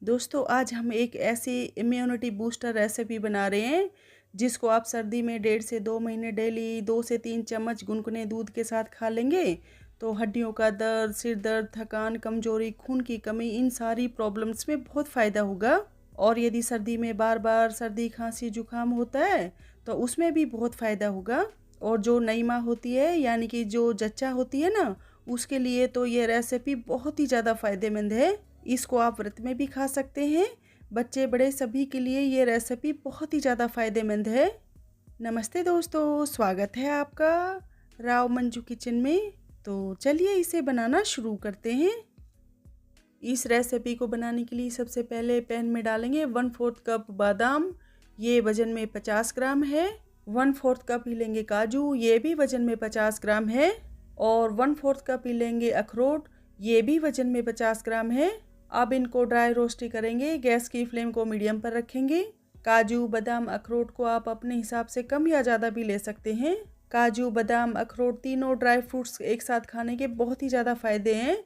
दोस्तों आज हम एक ऐसी इम्यूनिटी बूस्टर रेसिपी बना रहे हैं जिसको आप सर्दी में 1.5 से 2 महीने डेली 2 से 3 चम्मच गुनगुने दूध के साथ खा लेंगे तो हड्डियों का दर्द, सिर दर्द, थकान, कमजोरी, खून की कमी, इन सारी प्रॉब्लम्स में बहुत फ़ायदा होगा। और यदि सर्दी में बार बार सर्दी, खांसी, जुकाम होता है तो उसमें भी बहुत फ़ायदा होगा। और जो नई माँ होती है यानी कि जो जच्चा होती है ना, उसके लिए तो ये रेसिपी बहुत ही ज़्यादा फ़ायदेमंद है। इसको आप व्रत में भी खा सकते हैं। बच्चे बड़े सभी के लिए ये रेसिपी बहुत ही ज़्यादा फ़ायदेमंद है। नमस्ते दोस्तों, स्वागत है आपका राव मंजू किचन में। तो चलिए इसे बनाना शुरू करते हैं। इस रेसिपी को बनाने के लिए सबसे पहले पैन में डालेंगे 1/4 कप बादाम, ये वज़न में 50 ग्राम है। 1/4 कप ही लेंगे काजू, ये भी वज़न में 50 ग्राम है। और 1/4 कप ही लेंगे अखरोट, ये भी वज़न में 50 ग्राम है। अब इनको ड्राई रोस्ट ही करेंगे। गैस की फ्लेम को मीडियम पर रखेंगे। काजू, बादाम, अखरोट को आप अपने हिसाब से कम या ज़्यादा भी ले सकते हैं। काजू, बादाम, अखरोट तीनों ड्राई फ्रूट्स एक साथ खाने के बहुत ही ज़्यादा फ़ायदे हैं।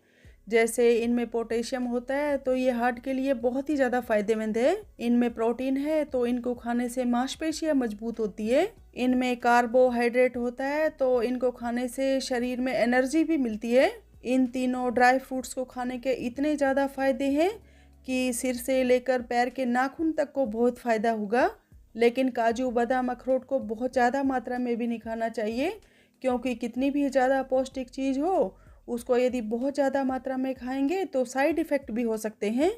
जैसे इनमें पोटेशियम होता है तो ये हार्ट के लिए बहुत ही ज़्यादा फायदेमंद है। इनमें प्रोटीन है तो इनको खाने से मांसपेशियां मजबूत होती है। इनमें कार्बोहाइड्रेट होता है तो इनको खाने से शरीर में एनर्जी भी मिलती है। इन तीनों ड्राई फ्रूट्स को खाने के इतने ज़्यादा फायदे हैं कि सिर से लेकर पैर के नाखून तक को बहुत फ़ायदा होगा। लेकिन काजू, बादाम, अखरोट को बहुत ज़्यादा मात्रा में भी नहीं खाना चाहिए, क्योंकि कितनी भी ज़्यादा पौष्टिक चीज़ हो उसको यदि बहुत ज़्यादा मात्रा में खाएंगे तो साइड इफ़ेक्ट भी हो सकते हैं।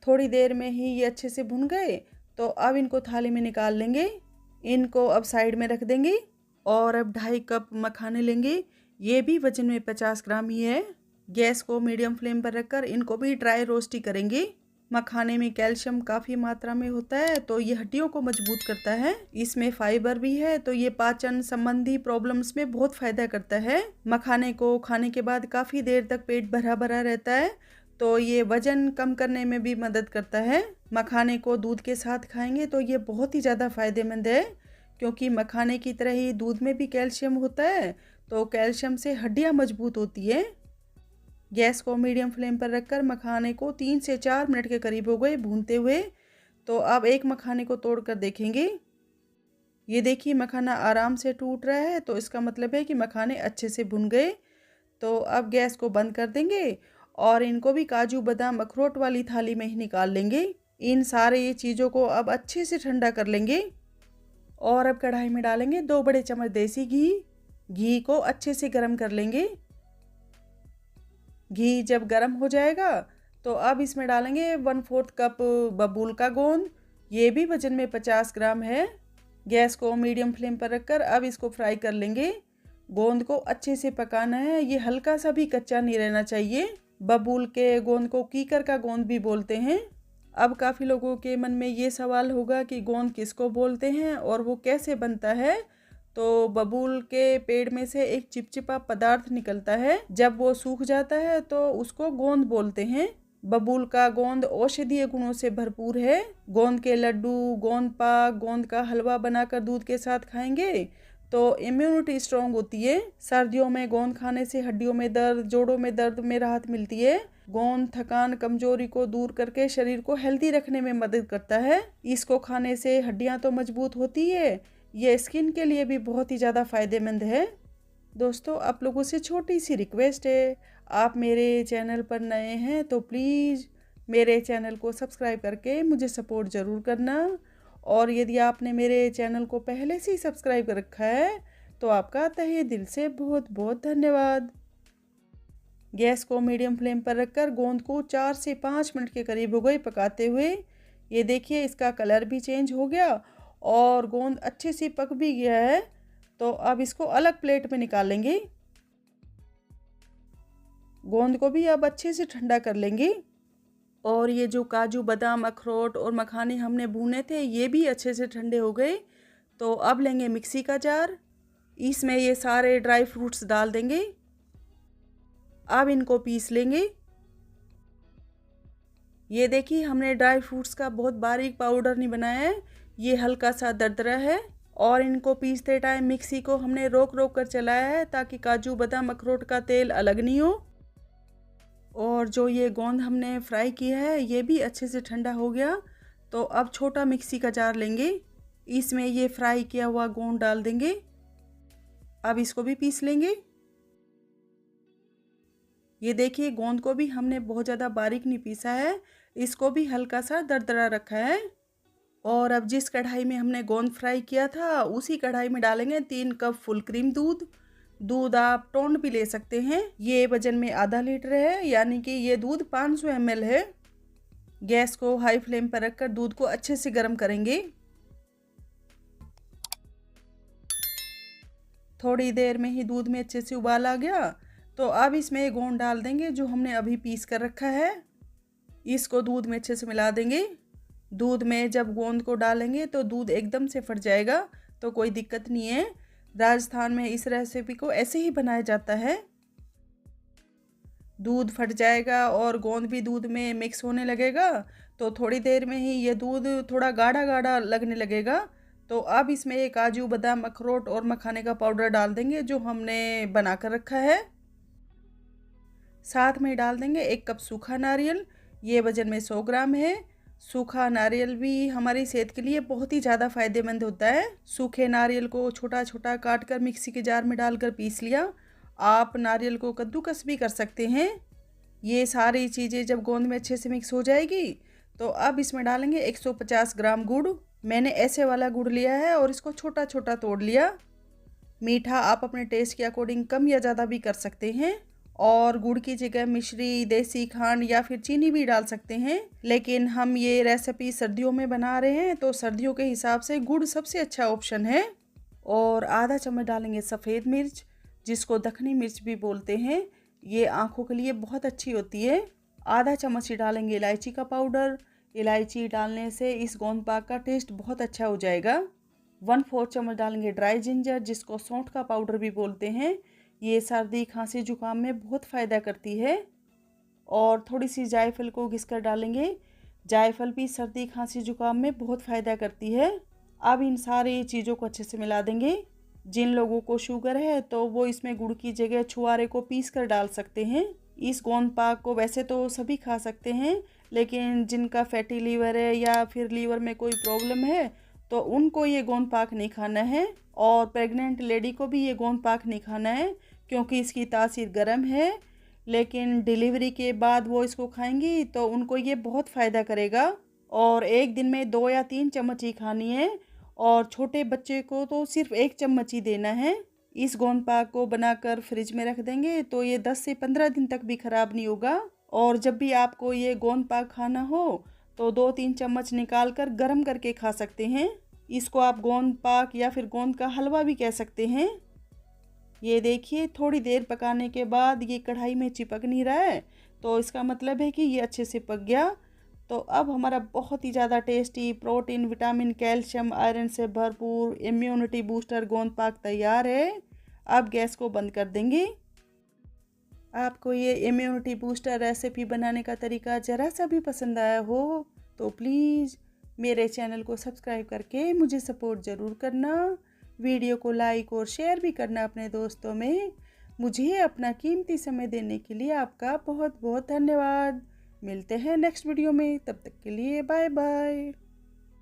थोड़ी देर में ही ये अच्छे से भुन गए तो अब इनको थाली में निकाल लेंगे। इनको अब साइड में रख देंगे। और अब 2.5 कप मखाने लेंगे, ये भी वजन में 50 ग्राम ही है। गैस को मीडियम फ्लेम पर रखकर इनको भी ड्राई रोस्ट ही करेंगे। मखाने में कैल्शियम काफ़ी मात्रा में होता है तो ये हड्डियों को मजबूत करता है। इसमें फाइबर भी है तो ये पाचन संबंधी प्रॉब्लम्स में बहुत फ़ायदा करता है। मखाने को खाने के बाद काफ़ी देर तक पेट भरा भरा रहता है तो ये वज़न कम करने में भी मदद करता है। मखाने को दूध के साथ खाएंगे तो ये बहुत ही ज़्यादा फ़ायदेमंद है, क्योंकि मखाने की तरह ही दूध में भी कैल्शियम होता है तो कैल्शियम से हड्डियाँ मजबूत होती है। गैस को मीडियम फ्लेम पर रखकर मखाने को 3 से 4 मिनट के करीब हो गए भूनते हुए। तो अब एक मखाने को तोड़कर देखेंगे। ये देखिए मखाना आराम से टूट रहा है तो इसका मतलब है कि मखाने अच्छे से भुन गए। तो अब गैस को बंद कर देंगे और इनको भी काजू, बादाम, अखरोट वाली थाली में ही निकाल लेंगे। इन सारे ये चीज़ों को अब अच्छे से ठंडा कर लेंगे। और अब कढ़ाई में डालेंगे 2 बड़े चम्मच देसी घी। घी को अच्छे से गर्म कर लेंगे। घी जब गर्म हो जाएगा तो अब इसमें डालेंगे 1/4 कप बबूल का गोंद, ये भी वजन में 50 ग्राम है। गैस को मीडियम फ्लेम पर रखकर अब इसको फ्राई कर लेंगे। गोंद को अच्छे से पकाना है, ये हल्का सा भी कच्चा नहीं रहना चाहिए। बबूल के गोंद को कीकर का गोंद भी बोलते हैं। अब काफ़ी लोगों के मन में ये सवाल होगा कि गोंद किसको बोलते हैं और वो कैसे बनता है। तो बबूल के पेड़ में से एक चिपचिपा पदार्थ निकलता है, जब वो सूख जाता है तो उसको गोंद बोलते हैं। बबूल का गोंद औषधीय गुणों से भरपूर है। गोंद के लड्डू, गोंद पाक, गोंद का हलवा बनाकर दूध के साथ खाएंगे तो इम्यूनिटी स्ट्रांग होती है। सर्दियों में गोंद खाने से हड्डियों में दर्द, जोड़ों में दर्द में राहत मिलती है। गोंद थकान, कमजोरी को दूर करके शरीर को हेल्दी रखने में मदद करता है। इसको खाने से हड्डियां तो मजबूत होती है, ये स्किन के लिए भी बहुत ही ज़्यादा फ़ायदेमंद है। दोस्तों आप लोगों से छोटी सी रिक्वेस्ट है, आप मेरे चैनल पर नए हैं तो प्लीज़ मेरे चैनल को सब्सक्राइब करके मुझे सपोर्ट ज़रूर करना। और यदि आपने मेरे चैनल को पहले से ही सब्सक्राइब कर रखा है तो आपका तहे दिल से बहुत बहुत धन्यवाद। गैस को मीडियम फ्लेम पर रखकर गोंद को 4 से 5 मिनट के करीब हो गए पकाते हुए। ये देखिए इसका कलर भी चेंज हो गया और गोंद अच्छे से पक भी गया है। तो अब इसको अलग प्लेट में निकालेंगे। गोंद को भी अब अच्छे से ठंडा कर लेंगे। और ये जो काजू, बादाम, अखरोट और मखाने हमने भूने थे ये भी अच्छे से ठंडे हो गए। तो अब लेंगे मिक्सी का जार, इसमें ये सारे ड्राई फ्रूट्स डाल देंगे। अब इनको पीस लेंगे। ये देखिए हमने ड्राई फ्रूट्स का बहुत बारीक पाउडर नहीं बनाया है, ये हल्का सा दरदरा है। और इनको पीसते टाइम मिक्सी को हमने रोक रोक कर चलाया है ताकि काजू, बादाम, अखरोट का तेल अलग नहीं हो। और जो ये गोंद हमने फ्राई किया है ये भी अच्छे से ठंडा हो गया। तो अब छोटा मिक्सी का जार लेंगे, इसमें ये फ्राई किया हुआ गोंद डाल देंगे। अब इसको भी पीस लेंगे। ये देखिए गोंद को भी हमने बहुत ज़्यादा बारीक नहीं पीसा है, इसको भी हल्का सा दरदरा रखा है। और अब जिस कढ़ाई में हमने गोंद फ्राई किया था उसी कढ़ाई में डालेंगे 3 कप फुल क्रीम दूध। दूध आप टोंड भी ले सकते हैं। ये वजन में आधा लीटर है, यानी कि ये दूध 500 ml है। गैस को हाई फ्लेम पर रखकर दूध को अच्छे से गर्म करेंगे। थोड़ी देर में ही दूध में अच्छे से उबाल आ गया, तो अब इसमें गोंद डाल देंगे जो हमने अभी पीस कर रखा है। इसको दूध में अच्छे से मिला देंगे। दूध में जब गोंद को डालेंगे तो दूध एकदम से फट जाएगा, तो कोई दिक्कत नहीं है। राजस्थान में इस रेसिपी को ऐसे ही बनाया जाता है। दूध फट जाएगा और गोंद भी दूध में मिक्स होने लगेगा, तो थोड़ी देर में ही ये दूध थोड़ा गाढ़ा गाढ़ा लगने लगेगा। तो अब इसमें एक काजू बादाम अखरोट और मखाने का पाउडर डाल देंगे जो हमने बना कर रखा है। साथ में डाल देंगे 1 कप सूखा नारियल, ये वजन में 100 ग्राम है। सूखा नारियल भी हमारी सेहत के लिए बहुत ही ज़्यादा फ़ायदेमंद होता है। सूखे नारियल को छोटा छोटा काट कर मिक्सी के जार में डालकर पीस लिया। आप नारियल को कद्दूकस भी कर सकते हैं। ये सारी चीज़ें जब गोंद में अच्छे से मिक्स हो जाएगी, तो अब इसमें डालेंगे 150 ग्राम गुड़। मैंने ऐसे वाला गुड़ लिया है और इसको छोटा छोटा तोड़ लिया। मीठा आप अपने टेस्ट के अकॉर्डिंग कम या ज़्यादा भी कर सकते हैं। और गुड़ की जगह मिश्री, देसी खांड या फिर चीनी भी डाल सकते हैं, लेकिन हम ये रेसिपी सर्दियों में बना रहे हैं तो सर्दियों के हिसाब से गुड़ सबसे अच्छा ऑप्शन है। और आधा चम्मच डालेंगे सफ़ेद मिर्च, जिसको दखनी मिर्च भी बोलते हैं। ये आँखों के लिए बहुत अच्छी होती है। आधा चम्मच ही डालेंगे इलायची का पाउडर। इलायची डालने से इस गोंद पाक का टेस्ट बहुत अच्छा हो जाएगा। 1/4 चम्मच डालेंगे ड्राई जिंजर, जिसको सौंठ का पाउडर भी बोलते हैं। ये सर्दी खांसी जुकाम में बहुत फ़ायदा करती है। और थोड़ी सी जायफल को घिस कर डालेंगे। जायफल भी सर्दी खांसी जुकाम में बहुत फ़ायदा करती है। अब इन सारी चीज़ों को अच्छे से मिला देंगे। जिन लोगों को शुगर है तो वो इसमें गुड़ की जगह छुआरे को पीस कर डाल सकते हैं। इस गोंद पाक को वैसे तो सभी खा सकते हैं, लेकिन जिनका फैटी लीवर है या फिर लीवर में कोई प्रॉब्लम है तो उनको ये गोंद पाक नहीं खाना है। और प्रेग्नेंट लेडी को भी ये गोंद पाक नहीं खाना है, क्योंकि इसकी तासीर गर्म है। लेकिन डिलीवरी के बाद वो इसको खाएंगी तो उनको ये बहुत फ़ायदा करेगा। और एक दिन में 2 या 3 चम्मच ही खानी है। और छोटे बच्चे को तो सिर्फ 1 चम्मच ही देना है। इस गोंद पाक को बनाकर फ्रिज में रख देंगे तो ये 10 से 15 दिन तक भी ख़राब नहीं होगा। और जब भी आपको ये गोंद पाक खाना हो तो 2-3 चम्मच निकाल कर गर्म करके खा सकते हैं। इसको आप गोंद पाक या फिर गोंद का हलवा भी कह सकते हैं। ये देखिए थोड़ी देर पकाने के बाद ये कढ़ाई में चिपक नहीं रहा है, तो इसका मतलब है कि ये अच्छे से पक गया। तो अब हमारा बहुत ही ज़्यादा tasty protein, vitamin, calcium, iron से भरपूर इम्यूनिटी बूस्टर गोंद पाक तैयार है। अब गैस को बंद कर देंगे। आपको ये इम्यूनिटी बूस्टर रेसिपी बनाने का तरीका ज़रा सा भी पसंद आया हो तो प्लीज़ मेरे चैनल को सब्सक्राइब करके मुझे सपोर्ट ज़रूर करना। वीडियो को लाइक और शेयर भी करना अपने दोस्तों में। मुझे अपना कीमती समय देने के लिए आपका बहुत बहुत धन्यवाद। मिलते हैं नेक्स्ट वीडियो में, तब तक के लिए बाय बाय।